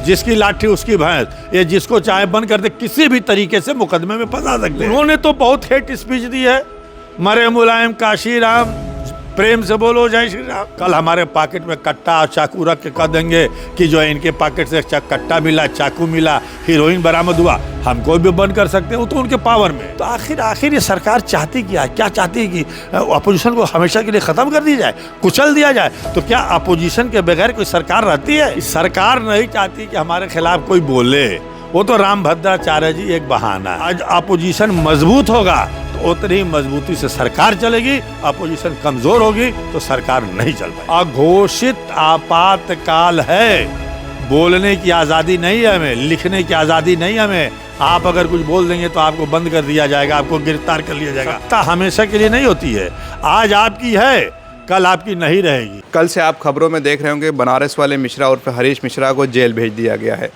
जिसकी लाठी उसकी भैंस, ये जिसको चाहे बंद कर दे, किसी भी तरीके से मुकदमे में फंसा सकते हैं। उन्होंने तो बहुत हेट स्पीच दी है, मरे मुलायम काशी राम, प्रेम से बोलो जय श्री राम। कल हमारे पॉकेट में कट्टा और चाकू रख के कह देंगे कि जो है इनके पॉकेट से कट्टा मिला, चाकू मिला, हीरोइन बरामद हुआ, हमको भी बंद कर सकते हैं, वो तो उनके पावर में। तो आखिर ये सरकार चाहती क्या चाहती है कि अपोजिशन को हमेशा के लिए खत्म कर दिया जाए, कुचल दिया जाए? तो क्या अपोजिशन के बगैर कोई सरकार रहती है? सरकार नहीं चाहती कि हमारे खिलाफ कोई बोले, वो तो रामभद्राचार्य जी एक बहाना। आज अपोजिशन मजबूत होगा तो उतनी मजबूती से सरकार चलेगी, अपोजिशन कमजोर होगी तो सरकार नहीं चल पाएगी। अघोषित आपातकाल है, बोलने की आज़ादी नहीं है हमें, लिखने की आज़ादी नहीं है हमें। आप अगर कुछ बोल देंगे तो आपको बंद कर दिया जाएगा, आपको गिरफ्तार कर लिया जाएगा। सत्ता हमेशा के लिए नहीं होती है, आज आपकी है कल आपकी नहीं रहेगी। कल से आप खबरों में देख रहे होंगे बनारस वाले मिश्रा उर्फ हरीश मिश्रा को जेल भेज दिया गया है।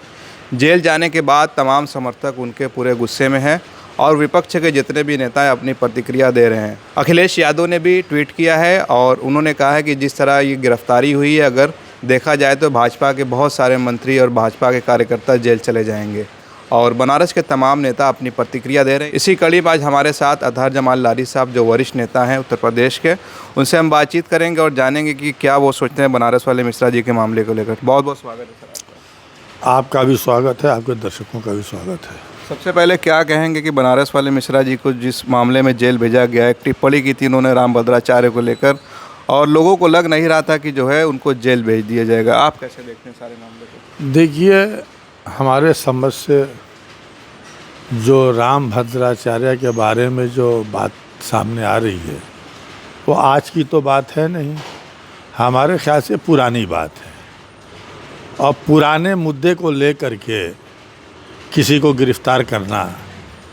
जेल जाने के बाद तमाम समर्थक उनके पूरे गुस्से में हैं और विपक्ष के जितने भी नेता हैं अपनी प्रतिक्रिया दे रहे हैं। अखिलेश यादव ने भी ट्वीट किया है और उन्होंने कहा है कि जिस तरह ये गिरफ्तारी हुई है, अगर देखा जाए तो भाजपा के बहुत सारे मंत्री और भाजपा के कार्यकर्ता जेल चले जाएंगे। और बनारस के तमाम नेता अपनी प्रतिक्रिया दे रहे हैं। इसी कड़ी में आज हमारे साथ अतहर जमाल लारी साहब जो वरिष्ठ नेता हैं उत्तर प्रदेश के, उनसे हम बातचीत करेंगे और जानेंगे कि क्या वो सोचते हैं बनारस वाले मिश्रा जी के मामले को लेकर। बहुत बहुत स्वागत है सर। आपका भी स्वागत है, आपके दर्शकों का भी स्वागत है। सबसे पहले क्या कहेंगे कि बनारस वाले मिश्रा जी को जिस मामले में जेल भेजा गया है, एक टिप्पणी की थी उन्होंने रामभद्राचार्य को लेकर और लोगों को लग नहीं रहा था कि जो है उनको जेल भेज दिया जाएगा, आप कैसे देखते हैं सारे मामले को? देखिए, हमारे समझ से जो रामभद्राचार्य के बारे में जो बात सामने आ रही है वो आज की तो बात है नहीं, हमारे ख्याल से पुरानी बात है। और पुराने मुद्दे को लेकर के किसी को गिरफ्तार करना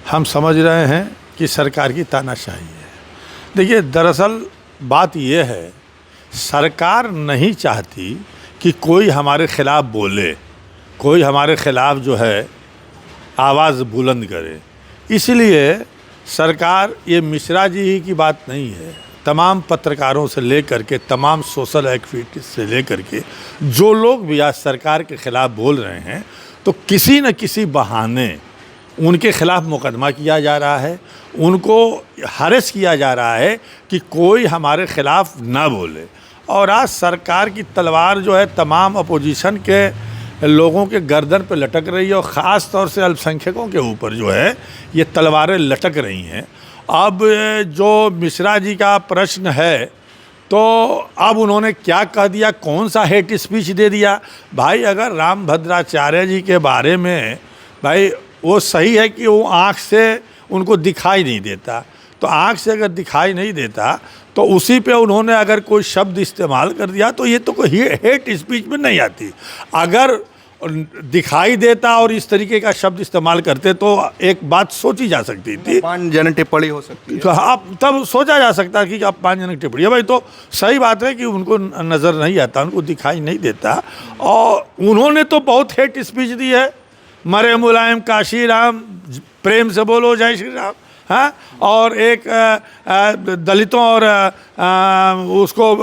हम समझ रहे हैं कि सरकार की तानाशाही है। देखिए, दरअसल बात यह है, सरकार नहीं चाहती कि कोई हमारे ख़िलाफ़ बोले, कोई हमारे ख़िलाफ़ जो है आवाज़ बुलंद करे। इसलिए सरकार, ये मिश्रा जी ही की बात नहीं है, तमाम पत्रकारों से लेकर के तमाम सोशल एक्टिविस्ट से लेकर के जो लोग भी आज सरकार के ख़िलाफ़ बोल रहे हैं, तो किसी न किसी बहाने उनके ख़िलाफ़ मुकदमा किया जा रहा है, उनको हरेस किया जा रहा है कि कोई हमारे ख़िलाफ़ ना बोले। और आज सरकार की तलवार जो है तमाम अपोजिशन के लोगों के गर्दन पर लटक रही है और ख़ास तौर से अल्पसंख्यकों के ऊपर जो है ये तलवारें लटक रही हैं। अब जो मिश्रा जी का प्रश्न है, तो अब उन्होंने क्या कह दिया, कौन सा हेट स्पीच दे दिया? भाई, अगर रामभद्राचार्य जी के बारे में, भाई वो सही है कि वो आँख से उनको दिखाई नहीं देता, तो आँख से अगर दिखाई नहीं देता तो उसी पे उन्होंने अगर कोई शब्द इस्तेमाल कर दिया तो ये तो कोई हेट स्पीच में नहीं आती। अगर दिखाई देता और इस तरीके का शब्द इस्तेमाल करते तो एक बात सोची जा सकती थी, अपमानजनक टिप्पणी हो सकती है। तो आप तब सोचा जा सकता कि अपमानजनक टिप्पणी है। भाई, तो सही बात है कि उनको नज़र नहीं आता, उनको दिखाई नहीं देता। और उन्होंने तो बहुत हेट स्पीच दी है, मरे मुलायम काशी राम, प्रेम से बोलो जय श्री राम। हाँ, और एक दलितों और उसको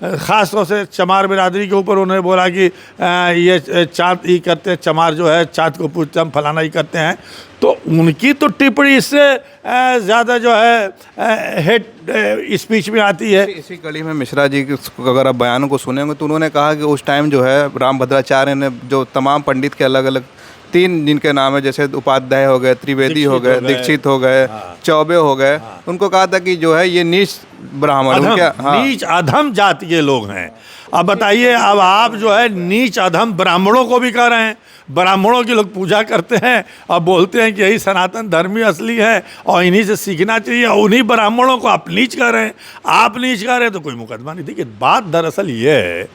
ख़ास तौर से चमार बिरादरी के ऊपर उन्होंने बोला कि ये चाँद ही करते हैं, चमार जो है चाँद को पूछते हम, फलाना ही करते हैं। तो उनकी तो टिप्पणी इससे ज़्यादा जो है हेट स्पीच में आती है। इसी कड़ी में मिश्रा जी के अगर आप बयानों को सुनेंगे तो उन्होंने कहा कि उस टाइम जो है रामभद्राचार्य ने जो तमाम पंडित के अलग अलग 3 जिनके नाम है, जैसे उपाध्याय हो गए, त्रिवेदी हो गए, दीक्षित हो गए, चौबे हो गए, उनको कहा था कि जो है ये नीच ब्राह्मण, नीच अधम जाति के लोग हैं। अब बताइए, अब आप जो है नीच अधम ब्राह्मणों को भी कह रहे हैं। ब्राह्मणों की लोग पूजा करते हैं और बोलते हैं कि यही सनातन धर्मी असली है और इन्हीं से सीखना चाहिए, और उन्हीं ब्राह्मणों को आप नीच कर रहे हैं। आप नीच कर रहे हैं तो कोई मुकदमा नहीं। देखिए, बात दरअसल ये है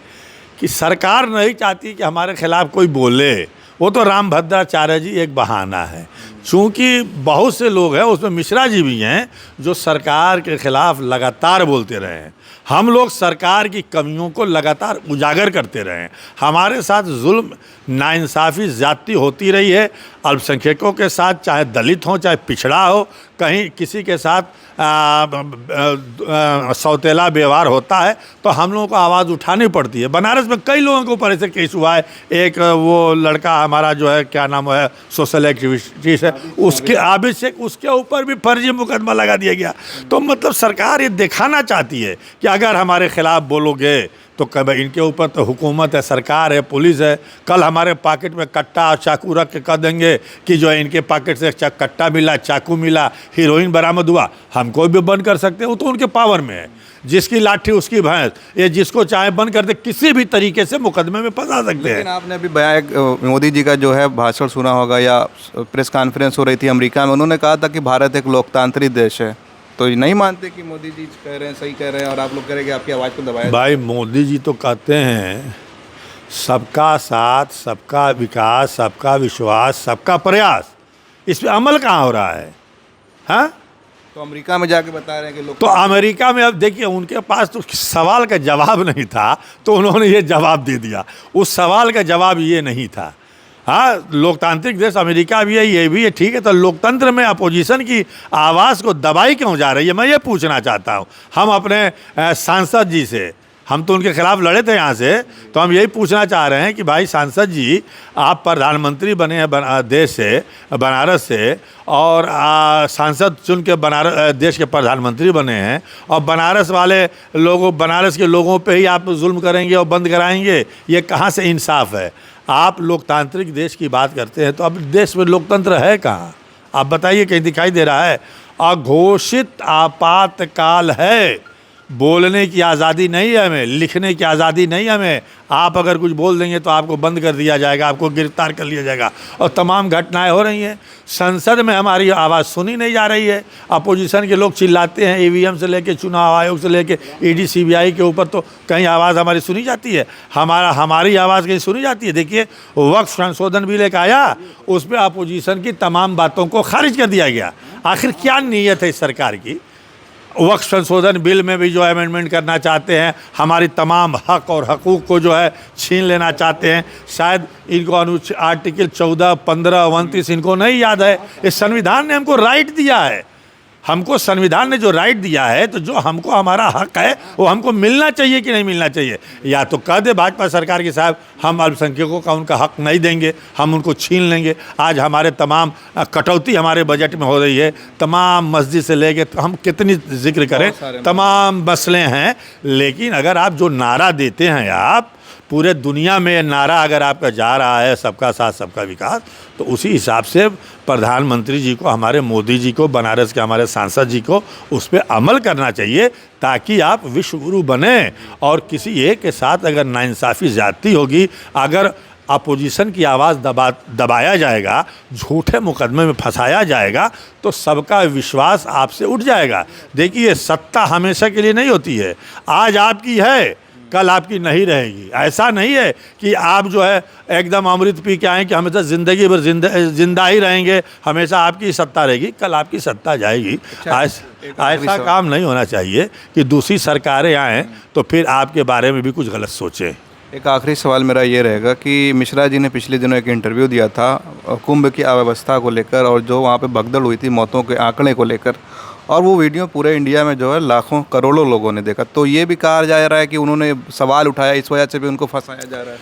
कि सरकार नहीं चाहती कि हमारे खिलाफ कोई बोले, वो तो रामभद्राचार्य जी एक बहाना है। चूँकि बहुत से लोग हैं, उसमें मिश्रा जी भी हैं, जो सरकार के ख़िलाफ़ लगातार बोलते रहे हैं। हम लोग सरकार की कमियों को लगातार उजागर करते रहे हैं। हमारे साथ जुल्म, नाइंसाफ़ी, ज़्यादती होती रही है अल्पसंख्यकों के साथ, चाहे दलित हो चाहे पिछड़ा हो, कहीं किसी के साथ सौतेला व्यवहार होता है तो हम लोगों को आवाज़ उठानी पड़ती है। बनारस में कई लोगों के ऊपर ऐसे केस हुआ है। एक वो लड़का हमारा जो है, क्या नाम है, सोशल एक्टिविस्ट है, उसके आबिद शेख, उसके ऊपर भी फर्जी मुकदमा लगा दिया गया। तो मतलब सरकार ये दिखाना चाहती है कि अगर हमारे खिलाफ बोलोगे तो कब इनके ऊपर तो हुकूमत है, सरकार है, पुलिस है। कल हमारे पॉकेट में कट्टा और चाकू रख के कह देंगे कि जो है इनके पॉकेट से कट्टा मिला, चाकू मिला, हीरोइन बरामद हुआ, हमको भी बंद कर सकते हैं। वो तो उनके पावर में है। जिसकी लाठी उसकी भैंस, ये जिसको चाहे बंद कर दे, किसी भी तरीके से मुकदमे में फंसा सकते हैं। लेकिन आपने अभी मोदी जी का जो है भाषण सुना होगा या प्रेस कॉन्फ्रेंस हो रही थी अमेरिका में, उन्होंने कहा था कि भारत एक लोकतांत्रिक देश है। तो ये नहीं मानते कि मोदी जी कह रहे हैं सही कह रहे हैं और आप लोग कह रहे हैं कि आपकी आवाज़ को दबाया? भाई मोदी जी तो कहते हैं सबका साथ, सबका विकास, सबका विश्वास, सबका प्रयास। इस पे अमल कहाँ हो रहा है? हाँ, तो अमेरिका में जाके बता रहे हैं कि लोग, तो अमेरिका में अब देखिए उनके पास तो सवाल का जवाब नहीं था तो उन्होंने ये जवाब दे दिया। उस सवाल का जवाब ये नहीं था। हाँ, लोकतांत्रिक देश अमेरिका भी है, ये भी है, ठीक है। तो लोकतंत्र में अपोजिशन की आवाज़ को दबाई क्यों जा रही है, मैं ये पूछना चाहता हूँ। हम अपने सांसद जी से, हम तो उनके खिलाफ लड़े थे यहाँ से, तो हम यही पूछना चाह रहे हैं कि भाई सांसद जी, आप प्रधानमंत्री बने हैं देश से, बनारस से, और सांसद चुन के बनारस देश के प्रधानमंत्री बने हैं, और बनारस वाले लोगों, बनारस के लोगों पे ही आप जुल्म करेंगे और बंद कराएंगे, ये कहाँ से इंसाफ है? आप लोकतांत्रिक देश की बात करते हैं तो अब देश में लोकतंत्र है कहाँ? आप बताइए, कहीं दिखाई दे रहा है? अघोषित आपातकाल है। बोलने की आज़ादी नहीं है हमें, लिखने की आज़ादी नहीं है हमें। आप अगर कुछ बोल देंगे तो आपको बंद कर दिया जाएगा, आपको गिरफ्तार कर लिया जाएगा, और तमाम घटनाएं हो रही हैं। संसद में हमारी आवाज़ सुनी नहीं जा रही है। अपोजिशन के लोग चिल्लाते हैं, ईवीएम से लेके, चुनाव आयोग से लेके, ईडी सीबीआई के ऊपर, तो कहीं आवाज़ हमारी सुनी जाती है? हमारी आवाज़ कहीं सुनी जाती है? देखिए, वक्फ संशोधन बिल एक आया, उस पर अपोजिशन की तमाम बातों को खारिज कर दिया गया। आखिर क्या नीयत है इस सरकार की? वक्फ संशोधन बिल में भी जो अमेंडमेंट करना चाहते हैं, हमारी तमाम हक और हकूक़ को जो है छीन लेना चाहते हैं। शायद इनको आर्टिकल 14, 15, 29 इनको नहीं याद है। इस संविधान ने हमको राइट दिया है, हमको संविधान ने जो राइट दिया है, तो जो हमको हमारा हक है वो हमको मिलना चाहिए कि नहीं मिलना चाहिए? या तो कह दे भाजपा सरकार की साहब हम अल्पसंख्यकों का उनका हक नहीं देंगे, हम उनको छीन लेंगे। आज हमारे तमाम कटौती हमारे बजट में हो रही है, तमाम मस्जिद से लेके, तो हम कितनी जिक्र करें, तमाम मसले हैं। लेकिन अगर आप जो नारा देते हैं, आप पूरे दुनिया में नारा अगर आपका जा रहा है सबका साथ सबका विकास, तो उसी हिसाब से प्रधानमंत्री जी को, हमारे मोदी जी को, बनारस के हमारे सांसद जी को उस पर अमल करना चाहिए, ताकि आप विश्व गुरु बने। और किसी एक के साथ अगर नाइंसाफ़ी ज़्यादती होगी, अगर अपोजिशन की आवाज़ दबाया जाएगा, झूठे मुकदमे में फंसाया जाएगा, तो सबका विश्वास आपसे उठ जाएगा। देखिए, सत्ता हमेशा के लिए नहीं होती है। आज आपकी है, कल आपकी नहीं रहेगी। ऐसा नहीं है कि आप जो है एकदम अमृत पी के आएँ कि हमेशा ज़िंदगी भर जिंदा ही रहेंगे, हमेशा आपकी सत्ता रहेगी, कल आपकी सत्ता जाएगी। ऐसा काम नहीं होना चाहिए कि दूसरी सरकारें आएँ तो फिर आपके बारे में भी कुछ गलत सोचें। एक आखिरी सवाल मेरा ये रहेगा कि मिश्रा जी ने पिछले दिनों एक इंटरव्यू दिया था कुंभ की अव्यवस्था को लेकर, और जो वहाँ पे भगदड़ हुई थी मौतों के आंकड़े को लेकर, और वो वीडियो पूरे इंडिया में जो है लाखों करोड़ों लोगों ने देखा। तो ये भी कहा जा रहा है कि उन्होंने सवाल उठाया, इस वजह से भी उनको फंसाया जा रहा है।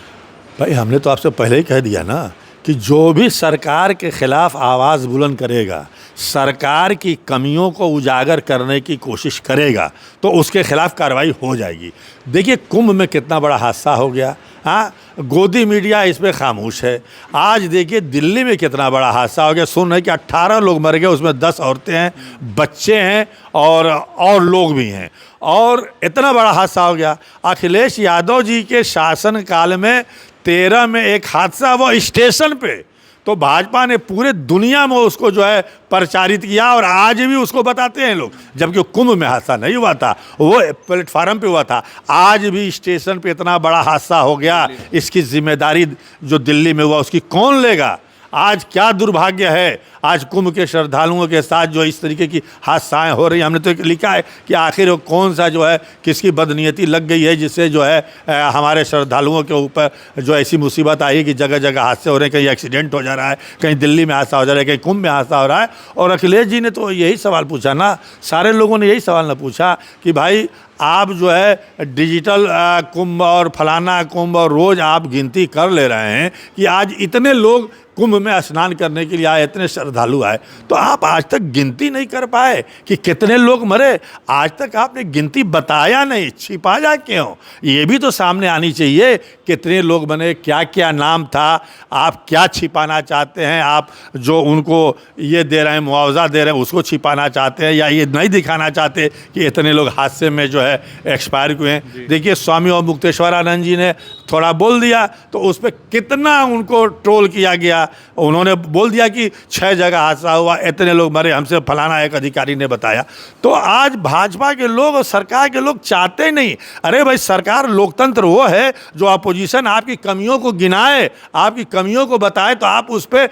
भाई, हमने तो आपसे पहले ही कह दिया ना कि जो भी सरकार के ख़िलाफ़ आवाज़ बुलंद करेगा, सरकार की कमियों को उजागर करने की कोशिश करेगा, तो उसके खिलाफ़ कार्रवाई हो जाएगी। देखिए, कुंभ में कितना बड़ा हादसा हो गया। हाँ, गोदी मीडिया इस पर खामोश है। आज देखिए दिल्ली में कितना बड़ा हादसा हो गया, सुन रहे कि 18 लोग मर गए, उसमें 10 औरतें हैं, बच्चे हैं और लोग भी हैं, और इतना बड़ा हादसा हो गया। अखिलेश यादव जी के शासनकाल में 13 में एक हादसा, वो स्टेशन पे, तो भाजपा ने पूरे दुनिया में उसको जो है प्रचारित किया, और आज भी उसको बताते हैं लोग, जबकि कुंभ में हादसा नहीं हुआ था, वो प्लेटफार्म पे हुआ था। आज भी स्टेशन पे इतना बड़ा हादसा हो गया, इसकी जिम्मेदारी जो दिल्ली में हुआ उसकी कौन लेगा? आज क्या दुर्भाग्य है, आज कुंभ के श्रद्धालुओं के साथ जो इस तरीके की हादसाएं हो रही हैं। हमने तो लिखा है कि आखिर वो कौन सा जो है किसकी बदनीयती लग गई है जिससे जो है हमारे श्रद्धालुओं के ऊपर जो ऐसी मुसीबत आई कि जगह जगह हादसे हो रहे हैं, कहीं एक्सीडेंट हो जा रहा है, कहीं दिल्ली में हादसा हो जा रहा है, कहीं कुंभ में हादसा हो रहा है। और अखिलेश जी ने तो यही सवाल पूछा ना, सारे लोगों ने यही सवाल ना पूछा कि भाई आप जो है डिजिटल कुंभ और फलाना कुंभ और रोज़ आप गिनती कर ले रहे हैं कि आज इतने लोग कुंभ में स्नान करने के लिए आए, इतने श्रद्धालु आए, तो आप आज तक गिनती नहीं कर पाए कि कितने लोग मरे। आज तक आपने गिनती बताया नहीं, छिपाया क्यों? ये भी तो सामने आनी चाहिए, कितने लोग बने, क्या क्या नाम था, आप क्या छिपाना चाहते हैं? आप जो उनको ये दे रहे हैं, मुआवजा दे रहे हैं, उसको छिपाना चाहते हैं, या ये नहीं दिखाना चाहते कि इतने लोग हादसे में जो है एक्सपायर हुए हैं? देखिए, स्वामी और मुक्तेश्वरानंद जी ने थोड़ा बोल दिया तो उस पर कितना उनको ट्रोल किया गया। उन्होंने बोल दिया कि 6 जगह हादसा हुआ, इतने लोग मरे, हमसे फलाना एक अधिकारी ने बताया। तो आज भाजपा के लोग और सरकार के लोग चाहते नहीं। अरे भाई, सरकार, लोकतंत्र वो है जो अपोजिशन आपकी कमियों को गिनाए, आपकी कमियों को बताए तो आप उस पर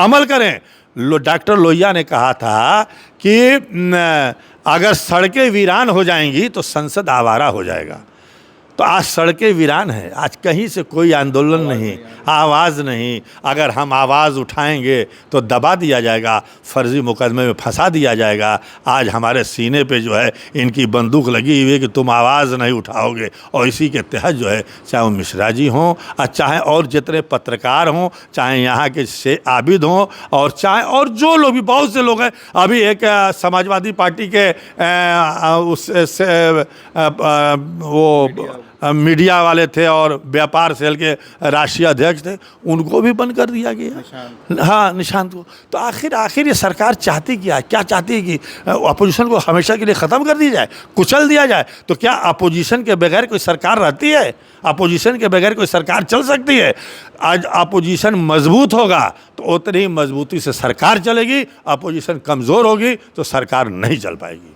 अमल करें। डॉक्टर लोहिया ने कहा था कि अगर सड़कें वीरान हो जाएंगी तो संसद आवारा हो जाएगा। तो आज सड़कें वीरान हैं, आज कहीं से कोई आंदोलन नहीं, आवाज़ नहीं। अगर हम आवाज़ उठाएंगे तो दबा दिया जाएगा, फर्जी मुकदमे में फंसा दिया जाएगा। आज हमारे सीने पे जो है इनकी बंदूक लगी हुई है कि तुम आवाज़ नहीं उठाओगे, और इसी के तहत जो है चाहे वो मिश्रा जी हों और चाहे और जितने पत्रकार हों, चाहे यहाँ के आबिद हों, और चाहे और जो लोग भी, बहुत से लोग हैं। अभी एक समाजवादी पार्टी के वो मीडिया वाले थे और व्यापार सेल के राष्ट्रीय अध्यक्ष थे, उनको भी बंद कर दिया गया। हाँ, निशांत को। तो आखिर ये सरकार चाहती क्या चाहती है कि अपोजिशन को हमेशा के लिए ख़त्म कर दिया जाए, कुचल दिया जाए? तो क्या अपोजिशन के बगैर कोई सरकार रहती है? अपोजिशन के बगैर कोई सरकार चल सकती है? आज अपोजिशन मजबूत होगा तो उतनी ही मजबूती से सरकार चलेगी, अपोजिशन कमज़ोर होगी तो सरकार नहीं चल पाएगी।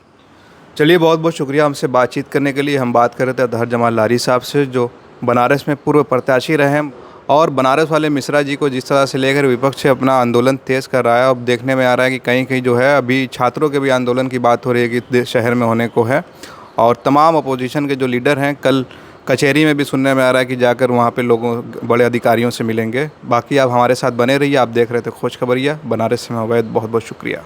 चलिए, बहुत बहुत शुक्रिया हमसे बातचीत करने के लिए। हम बात कर रहे थे अतहर जमाल लारी साहब से, जो बनारस में पूर्व प्रत्याशी रहे हैं, और बनारस वाले मिश्रा जी को जिस तरह से लेकर विपक्ष अपना आंदोलन तेज़ कर रहा है। अब देखने में आ रहा है कि कहीं कहीं जो है अभी छात्रों के भी आंदोलन की बात हो रही है कि शहर में होने को है। और तमाम अपोजिशन के जो लीडर हैं, कल कचहरी में भी सुनने में आ रहा है कि जाकर वहाँ पे लोगों, बड़े अधिकारियों से मिलेंगे। बाकी आप हमारे साथ बने रहिए। आप देख रहे थे खोज खबरिया, बनारस से मैं अवैध। बहुत बहुत शुक्रिया।